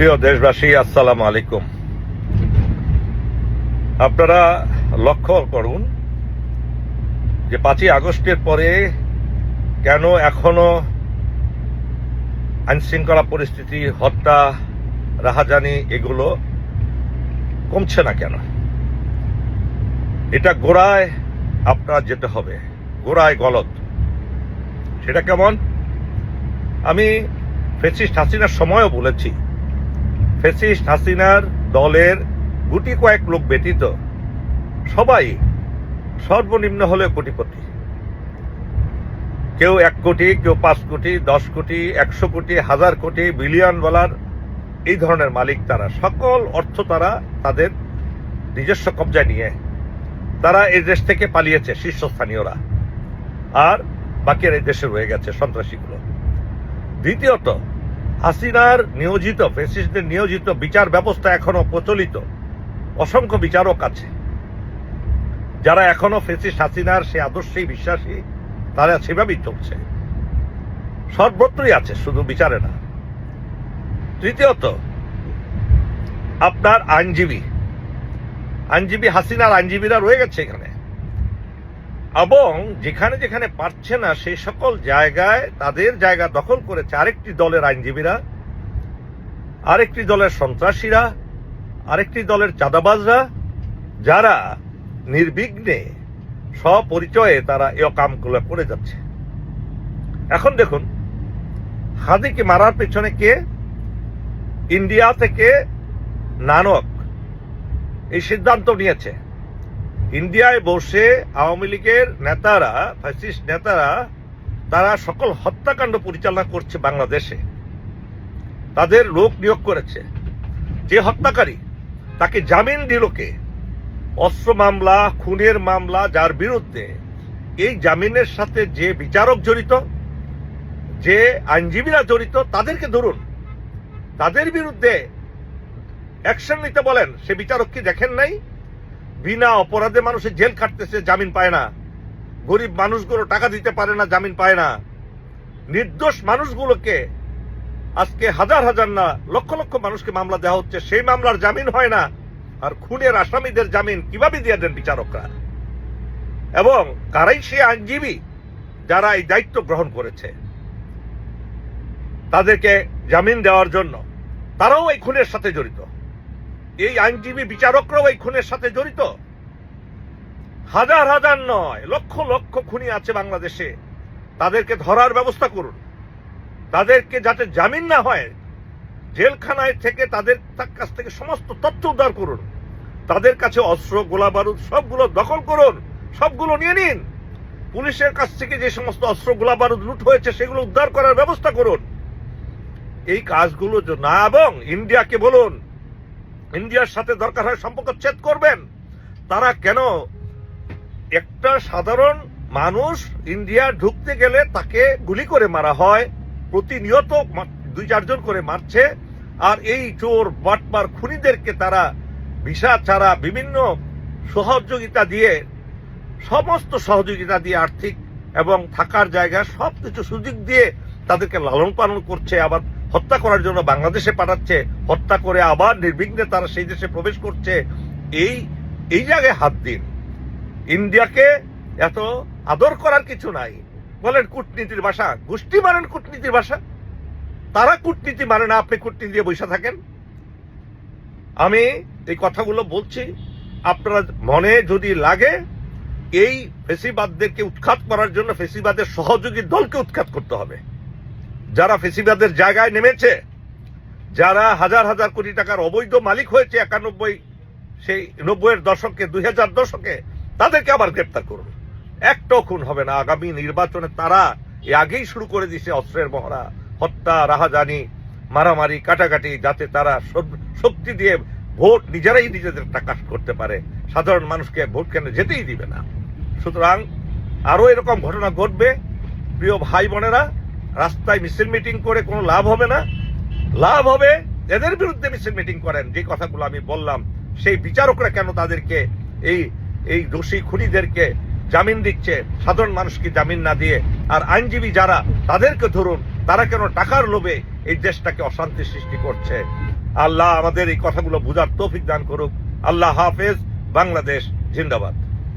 প্রিয় দেশবাসী, আসসালামু আলাইকুম। আপনারা লক্ষ্য করুন যে 5ই আগস্টের পরে কেন এখনো আইনশৃঙ্খলা পরিস্থিতি, হত্যা, রাহাজানি এগুলো কমছে না কেন? এটা গোড়ায় আপনার যেতে হবে, গোড়ায় গলত। সেটা কেমন? আমি ফ্যাসিস্ট হাসিনার সময়ও বলেছি, ফ্যাসিস্ট হাসিনার দলের গুটি কয়েক লোক ব্যতীত সবাই সর্বনিম্ন হলেও কোটিপতি। কেউ 1 কোটি, কেউ 5 কোটি, 10 কোটি, 100 কোটি, 1000 কোটি, বিলিয়ন ডলার, এই ধরনের মালিক তারা। সকল অর্থ তারা তাদের নিজস্ব কবজায় নিয়ে তারা এই দেশ থেকে পালিয়েছে শীর্ষস্থানীয়রা, আর বাকিরা এই দেশে রয়ে গেছে সন্ত্রাসীগুলো। দ্বিতীয়ত, হাসিনার নিয়োজিত, ফ্যাসিস্টদের নিয়োজিত বিচার ব্যবস্থা এখনো প্রচলিত। অসংখ্য বিচারক আছে যারা এখনো ফ্যাসিস্ট হাসিনার সে আদর্শেই বিশ্বাসী, তারা সেভাবেই চলছে, সর্বত্রই আছে, শুধু বিচারে না। তৃতীয়ত, আপনার আইনজীবী হাসিনার আইনজীবীরা রয়ে গেছে এখানে, এবং যেখানে যেখানে পারছে না সেই সকল জায়গায় তাদের জায়গা দখল করেছে আরেকটি দলের আইনজীবীরা, আরেকটি দলের সন্ত্রাসীরা, আরেকটি দলের চাঁদাবাজরা, যারা নির্বিঘ্নে স্বপরিচয়ে তারা এ কামগুলো করে যাচ্ছে। এখন দেখুন, হাদিকে মারার পেছনে কে? ইন্ডিয়া থেকে নানক এই সিদ্ধান্ত নিয়েছে। ইন্ডিয়ায় বসে আওয়ামী লীগের নেতারা, ফ্যাসিস্ট নেতারা, তারা সকল হত্যাকাণ্ড পরিচালনা করছে বাংলাদেশে। তাদের লোক নিয়োগ করেছে। যে হত্যাকারী, তাকে জামিন দিল কে? অস্ত্র মামলা, খুনের মামলা, যার বিরুদ্ধে এই জামিনের সাথে যে বিচারক জড়িত, যে আইনজীবীরা জড়িত, তাদেরকে ধরুন, তাদের বিরুদ্ধে অ্যাকশন নিতে বলেন। সে বিচারক কি দেখেন নাই? বিনা অপরাধে মানুষের জেল কাটতেছে, জামিন পায় না। গরিব মানুষগুলো টাকা দিতে পারে না, জামিন পায় না। নির্দোষ মানুষগুলোকে আজকে হাজার হাজার না লক্ষ লক্ষ মানুষকে মামলা দেওয়া হচ্ছে, সেই মামলার জামিন হয় না। আর খুনের আসামিদের জামিন কিভাবে দিয়ে দেন বিচারকরা? এবং কারাই সে আইনজীবী যারা এই দায়িত্ব গ্রহণ করেছে তাদেরকে জামিন দেওয়ার জন্য, তারাও এই খুনের সাথে জড়িত। এই আইনজীবী বিচারকরাও এই খুনের সাথে জড়িত। হাজার হাজার নয়, লক্ষ লক্ষ খুনি আছে বাংলাদেশে। তাদেরকে ধরার ব্যবস্থা করুন, তাদেরকে যাতে জামিন না হয়, জেলখানায় থেকে তাদের কাছ থেকে সমস্ত তথ্য উদ্ধার করুন। তাদের কাছে অস্ত্র, গোলা বারুদ সবগুলো দখল করুন, সবগুলো নিয়ে নিন। পুলিশের কাছ থেকে যে সমস্ত অস্ত্র, গোলা বারুদ লুট হয়েছে সেগুলো উদ্ধার করার ব্যবস্থা করুন। এই কাজগুলো না, এবং ইন্ডিয়াকে বলুন, ইন্ডিয়ার সাথে দরকার হয় সম্পর্ক ছেদ করবেন। তারা কেন একটা সাধারণ মানুষ ইন্ডিয়া ঢুকতে গেলে তাকে গুলি করে মারা হয়, প্রতিনিয়ত 2-4 জন করে মারছে, আর এই চোর বাটপার খুনিদেরকে তারা ভিসা ছাড়া বিভিন্ন সহযোগিতা দিয়ে, সমস্ত সহযোগিতা দিয়ে, আর্থিক এবং থাকার জায়গা সবকিছু সুযোগ দিয়ে তাদেরকে লালন পালন করছে, আবার হত্যা করার জন্য বাংলাদেশে পাঠাচ্ছে। হত্যা করে আবার নির্বিঘ্নে তারা সেই দেশে প্রবেশ করছে। এই জায়গায় হাত দিন। ইন্ডিয়াকে এত আদর করার কিছু নাই। বলেন কূটনীতির ভাষা, গোষ্ঠী মানেন কূটনীতির ভাষা। তারা কূটনীতি মানে না, আপনি কূটনীতি দিয়ে বসে থাকেন। আমি এই কথাগুলো বলছি, আপনারা মনে যদি লাগে এই ফেসিবাদদেরকে উৎখাত করার জন্য ফেসিবাদের সহযোগী দলকে উৎখাত করতে হবে। যারা ফেসিবাদের জায়গায় নেমেছে, যারা হাজার হাজার কোটি টাকার অবৈধ মালিক হয়েছে 91, সেই 90-এর দশকে, 2000 দশকে, তাদেরকে আবার গ্রেপ্তার করুন। একটাও খুন হবে না। আগামী নির্বাচনে তারা আগেই শুরু করে দিয়েছে অস্ত্রের মহড়া, হত্যা, রাহাজানি, মারামারি, কাটাকাটি, যাতে তারা শক্তি দিয়ে ভোট নিজেরাই নিজেদের টাকা করতে পারে। সাধারণ মানুষকে ভোট কেন্দ্রে যেতেই দিবে না। সুতরাং আরো এরকম ঘটনা ঘটবে। প্রিয় ভাই বোনেরা, রাস্তায় মিছিল মিটিং করে কোনো লাভ হবে না। লাভ হবে এদের বিরুদ্ধে মিছিল মিটিং করেন। যে কথাগুলো আমি বললাম, সেই বিচারকরা কেন তাদেরকে এই দোষী খুনিদেরকে জামিন দিচ্ছে, সাধারণ মানুষকে জামিন না দিয়ে? আর আইনজীবী যারা, তাদেরকে ধরুন, তারা কেন টাকার লোভে এই দেশটাকে অশান্তি সৃষ্টি করছে? আল্লাহ আমাদের এই কথাগুলো বুঝার তৌফিক দান করুক। আল্লাহ হাফেজ। বাংলাদেশ জিন্দাবাদ।